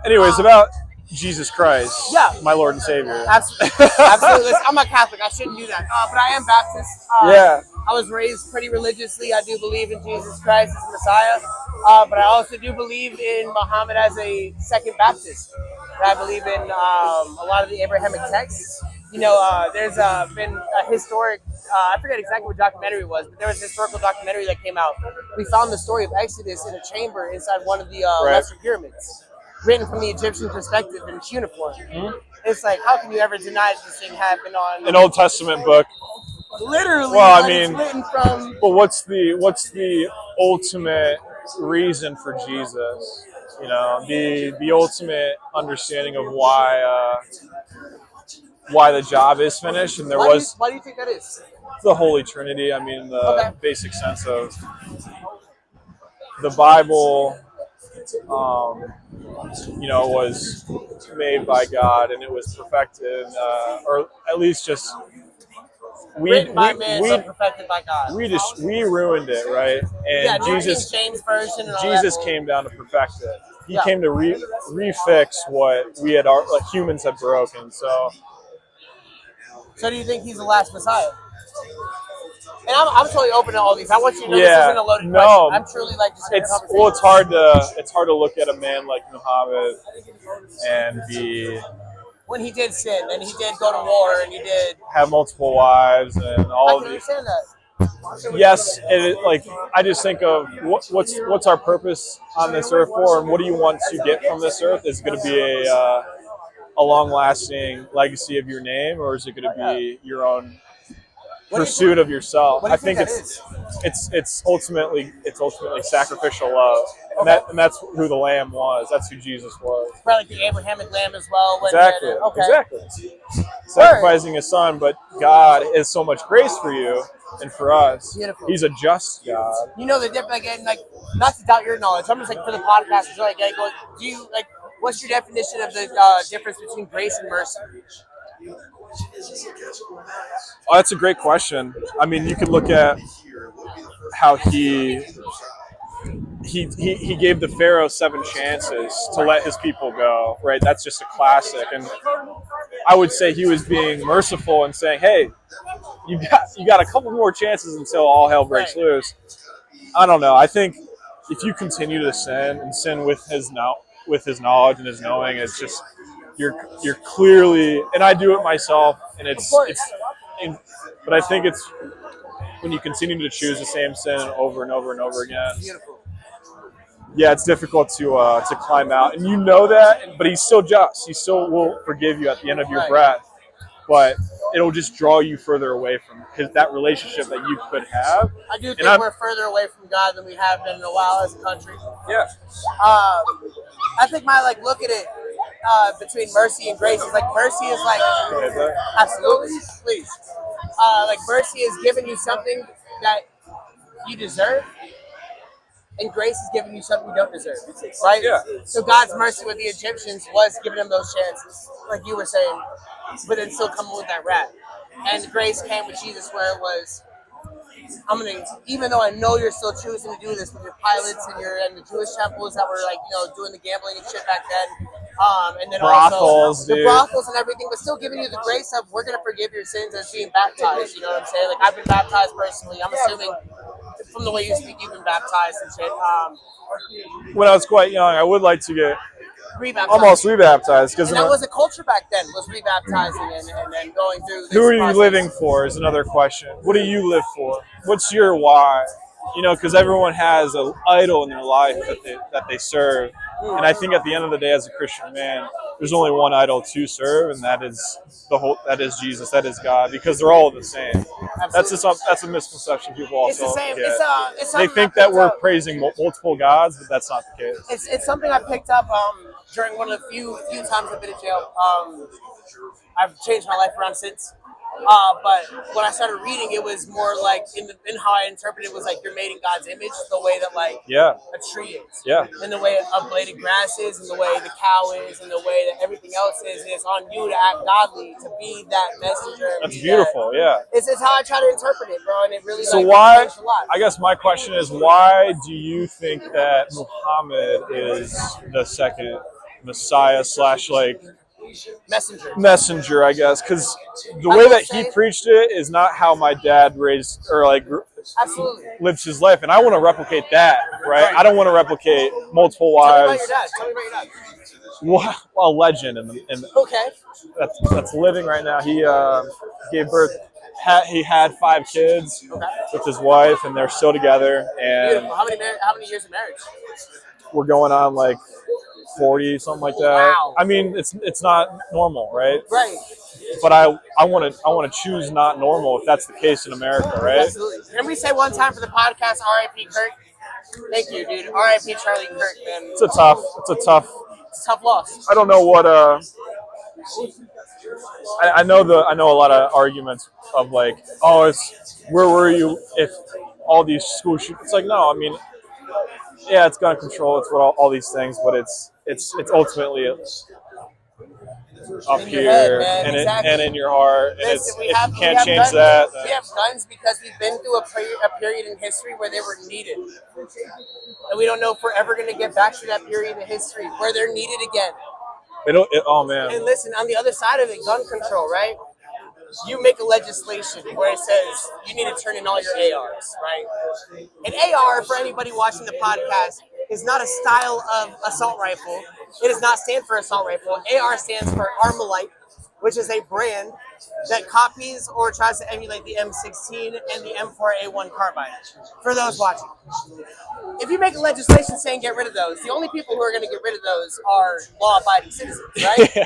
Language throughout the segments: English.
Anyways, about Jesus Christ, Yeah. my Lord and Savior. Absolutely. Absolutely. Listen, I'm a Catholic. I shouldn't do that. But I am Baptist. Yeah. I was raised pretty religiously. I do believe in Jesus Christ as the Messiah. But I also do believe in Muhammad as a second Baptist. And I believe in a lot of the Abrahamic texts. There's been a historic, I forget exactly what documentary it was, but there was a historical documentary that came out. We found the story of Exodus in a chamber inside one of the lesser pyramids, written from the Egyptian perspective in cuneiform. Mm-hmm. It's like, how can you ever deny that this thing happened on an Old Testament book? Literally, well, I mean, it's written from. But what's the ultimate reason for Jesus? The ultimate understanding of why the job is finished, and Why do you think that is? The Holy Trinity. I mean, the basic sense of the Bible. Was made by God, and it was perfected, or at least just written by man, but perfected by God. We ruined it, right? And Jesus, King James version. And Jesus came down to perfect it. He came to refix what we had, like humans had broken. So do you think he's the last Messiah? And I'm totally open to all these. I want you to know this isn't a loaded question. I'm truly just it's hard to look at a man like Muhammad and be when he did sin and he did go to war and he did have multiple wives and all of these. I can understand that. Yes, I just think of what's our purpose on this earth for, and what do you want to get from this earth? Is it going to be a long-lasting legacy of your name, or is it going to be your own pursuit of yourself? I think it's ultimately sacrificial love, and that's who the Lamb was. That's who Jesus was. Probably like the Abrahamic Lamb as well. Exactly. Sacrificing his son, but God has so much grace for you and for us. Beautiful. He's a just God. You know the difference, not to doubt your knowledge. I'm just for the podcast. Do you what's your definition of the difference between grace and mercy? Oh, that's a great question. I mean, you could look at how he gave the Pharaoh 7 chances to let his people go, right? That's just a classic. And I would say he was being merciful and saying, hey, you got a couple more chances until all hell breaks loose. I don't know. I think if you continue to sin with his knowledge and his knowing, it's just you're clearly, and I do it myself, and but I think it's when you continue to choose the same sin over and over and over again. Beautiful. Yeah, it's difficult to climb out, and you know that. But he's still just; he still will forgive you at the end of your breath. But it'll just draw you further away from that relationship that you could have. I do think we're further away from God than we have been in a while as a country. Yeah. I think my look at it between mercy and grace is mercy is absolutely, please. Mercy is giving you something that you deserve, and grace is giving you something you don't deserve, right? Yeah. So God's mercy with the Egyptians was giving them those chances, like you were saying, but then still coming with that wrath. And grace came with Jesus, where it was, even though I know you're still choosing to do this with your pilots and the Jewish temples that were doing the gambling and shit back then, and then brothels, also the brothels and everything, but still giving you the grace of we're gonna forgive your sins as being baptized. You know what I'm saying? I've been baptized personally. I'm assuming from the way you speak, you've been baptized and shit. When I was quite young, I would like to get almost rebaptized, because that was a culture back then, was rebaptizing and then going through this who are you process. living for is another question. What do you live for? What's your why? Because everyone has an idol in their life that they serve, and I think at the end of the day, as a Christian man, there's only one idol to serve, and that is Jesus, that is God, because they're all the same. Absolutely. That's a misconception people also get. They think that we're praising multiple gods, but that's not the case. It's something I picked up during one of the few times I've been in jail. I've changed my life around since. But when I started reading, it was more in how I interpreted it was you're made in God's image, the way that a tree is, and the way a blade of grass is, and the way the cow is, and the way that everything else is. And it's on you to act godly, to be that messenger. That's beautiful. It's how I try to interpret it, bro, and it really changed a lot. I guess my question is, why do you think that Muhammad is the second Messiah slash like Messenger. I guess, because the way that he preached it is not how my dad raised or like Absolutely. lives his life, and I want to replicate that, right? I don't want to replicate multiple wives. Tell me about your dad. Well, a legend, Okay. that's living right now. He gave birth. He had 5 kids with his wife, and they're still together. And beautiful. How many years of marriage? We're going on like 40, something like that. Wow. I mean, it's not normal, right? Right. But I want to choose not normal if that's the case in America, right? Absolutely. Can we say one time for the podcast, R.I.P. Kirk? Thank you, dude. R.I.P. Charlie Kirk, man. It's a tough loss. I don't know what I know a lot of arguments of like, oh, it's where were you if all these school shootings? It's like, no, I mean, yeah, it's gun control, it's what all these things, but it's ultimately up in here your head, and exactly. and in your heart. Listen, and if you can't change that, we have guns because we've been through a period in history where they were needed, and we don't know if we're ever going to get back to that period in history where they're needed again. Oh man! And listen, on the other side of it, gun control, right? You make a legislation where it says you need to turn in all your ARs, right? An AR, for anybody watching the podcast, is not a style of assault rifle. It does not stand for assault rifle. AR stands for Armalite, which is a brand that copies or tries to emulate the M16 and the M4A1 carbine. For those watching, if you make a legislation saying get rid of those, the only people who are going to get rid of those are law-abiding citizens, right? Yeah.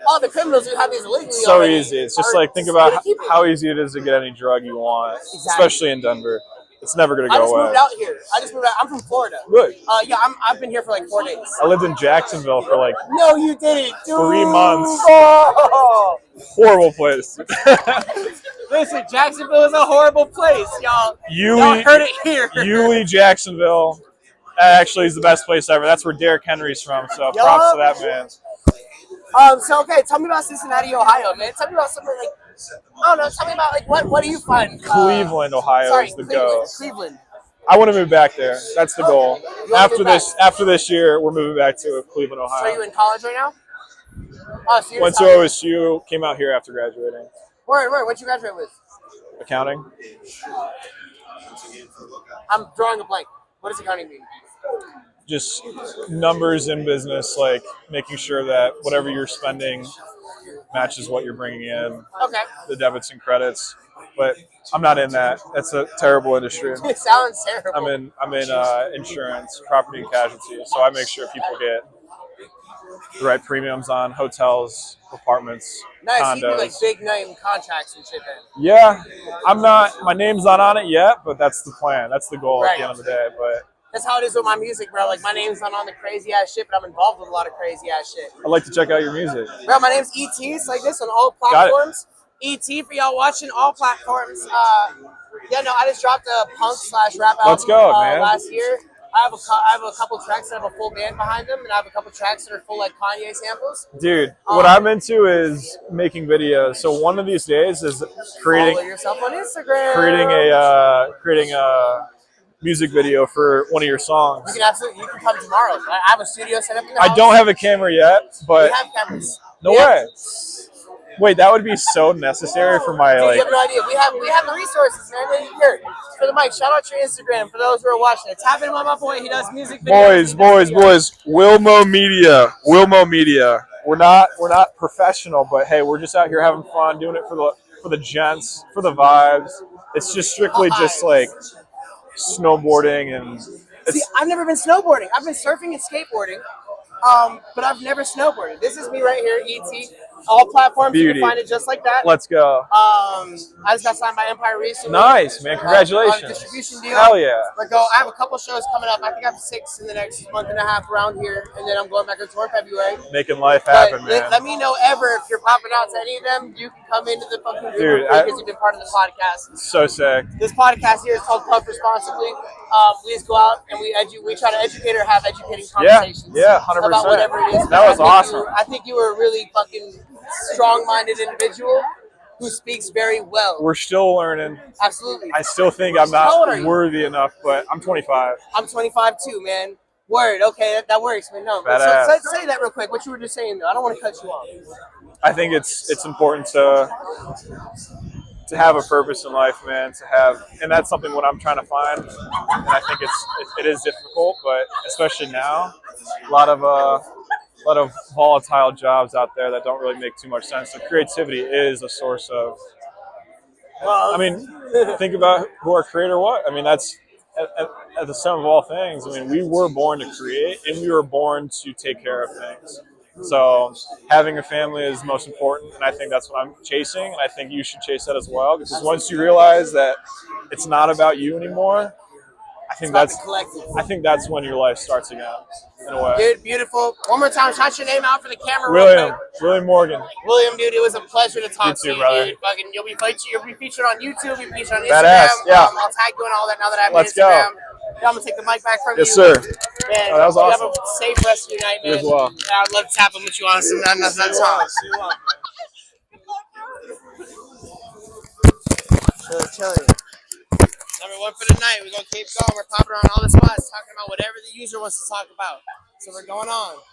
All the criminals who have these illegally so easy. It's just like, think about how easy it is to get any drug you want, especially in Denver. It's never going to go away. I just moved out. I'm from Florida. Good. Yeah, I've been here for like 4 days. I lived in Jacksonville for like No, you didn't. Dude. 3 months. Oh. Horrible place. Listen, Jacksonville is a horrible place, y'all. Y'all heard it here. Yulee, Jacksonville. That actually is the best place ever. That's where Derrick Henry's from, so props to that man. Okay, tell me about Cincinnati, Ohio, man. Tell me about something like, I don't know, tell me about like what do you find? Cleveland, Ohio is the go. Cleveland. I want to move back there. That's the goal. After this year, we're moving back to Cleveland, Ohio. So are you in college right now? Oh, so went to OSU, came out here after graduating. Where? What'd you graduate with? Accounting. I'm drawing a blank. What does accounting mean? Just numbers in business, like making sure that whatever you're spending matches what you're bringing in. Okay. The debits and credits, but I'm not in that. That's a terrible industry. It sounds terrible. I'm in insurance, property and casualty, so I make sure people get the right premiums on hotels, apartments, nice. condos. You do like big name contracts and shit then. Yeah, I'm not. My name's not on it yet, but that's the plan. That's the goal at the end of the day. But that's how it is with my music, bro. Like, my name's not on the crazy ass shit, but I'm involved with a lot of crazy ass shit. I'd like to check out your music. Bro, my name's ET. It's like this on all platforms. ET for y'all watching all platforms. Yeah, no, I just dropped a punk/rap album. Let's go, man. Last year. I have a couple tracks that have a full band behind them, and I have a couple tracks that are full like Kanye samples. Dude, what I'm into is making videos. So one of these days is creating. Follow yourself on Instagram. Creating a music video for one of your songs. You can come tomorrow. I have a studio set up in the house. I don't have a camera yet, but we have cameras. No way. Wait, that would be so necessary for my You have no idea. We have the resources, man. Here, for the mic, shout out to your Instagram for those who are watching it. Tap in with my boy. He does music videos. Boys. Wilmo Media. We're not professional, but hey, we're just out here having fun, doing it for the gents, for the vibes. It's just strictly just like snowboarding and. See, I've never been snowboarding. I've been surfing and skateboarding, but I've never snowboarded. This is me right here, ET. All platforms, Beauty. You can find it just like that. Let's go. I just got signed by Empire recently. Nice, man. Congratulations. On a distribution deal. Hell yeah. I have a couple shows coming up. I think I have 6 in the next month and a half around here, and then I'm going back on tour in February. Making life happen, man. Let me know if you're popping out to any of them. You can come into the fucking group because you've been part of the podcast. So sick. This podcast here is called Puff Responsibly. We just go out and we try to educate or have educating conversations. Yeah, 100%. About whatever it is. That was awesome. I think you were a really fucking strong-minded individual who speaks very well. We're still learning. Absolutely. I still think I'm not worthy enough, but I'm 25. I'm 25 too, man. Word. Okay, that works, man. No, but Badass. say that real quick. What you were just saying, though. I don't want to cut you off. I think it's important to have a purpose in life, man. And that's something what I'm trying to find. And I think it is difficult, but especially now, a lot of volatile jobs out there that don't really make too much sense. So creativity is a source of. Well, I mean, think about who our creator was. I mean, that's at the sum of all things. I mean, we were born to create, and we were born to take care of things. So having a family is most important, and I think that's what I'm chasing, and I think you should chase that as well. Because once you realize that it's not about you anymore, I think that's when your life starts again, in a way. Dude, beautiful. One more time, shout your name out for the camera. William Morgan. William, dude, it was a pleasure to talk to you, brother. dude. Fucking, you'll be featured on YouTube. You'll be featured on Instagram. Badass, yeah. I'll tag you and all that now that I have Let's Instagram. go. Yeah, I'm gonna take the mic back from Yes, you. sir. Man, that was awesome. You have a safe rest of your night, man. You as well. I'd love tapping with you on some talk. Chilling. Number one for the night. We're gonna keep going. We're popping around all the spots, talking about whatever the user wants to talk about. So we're going on.